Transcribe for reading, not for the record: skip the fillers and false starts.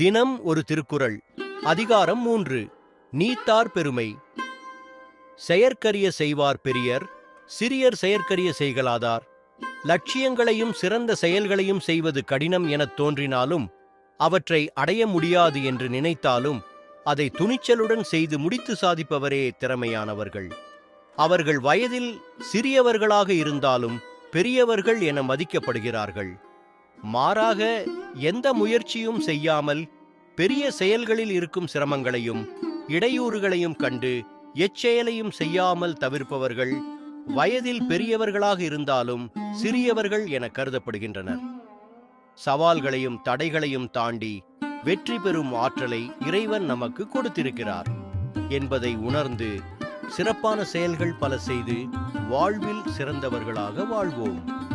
தினம் ஒரு திருக்குறள். அதிகாரம் 3. நீத்தார் பெருமை. செயற்கரிய செய்வார் பெரியர், சிறியர் செயற்கரிய செய்கலாதார். லட்சியங்களையும் சிறந்த செயல்களையும் செய்வது கடினம் எனத் தோன்றினாலும், அவற்றை அடைய முடியாது என்று நினைத்தாலும், அதை துணிச்சலுடன் செய்து முடித்து சாதிப்பவரே திறமையானவர்கள். அவர்கள் வயதில் சிறியவர்களாக இருந்தாலும் பெரியவர்கள் என மதிக்கப்படுகிறார்கள். மாறாக எந்த முயற்சியும் செய்யாமல் பெரிய செயல்களில் இருக்கும் சிரமங்களையும் இடையூறுகளையும் கண்டு எச்செயலையும் செய்யாமல் தவிர்ப்பவர்கள் வயதில் பெரியவர்களாக இருந்தாலும் சிறியவர்கள் என கருதப்படுகின்றனர். சவால்களையும் தடைகளையும் தாண்டி வெற்றி பெறும் ஆற்றலை இறைவன் நமக்கு கொடுத்திருக்கிறார் என்பதை உணர்ந்து சிறப்பான செயல்கள் பல செய்து வாழ்வில் சிறந்தவர்களாக வாழ்வோம்.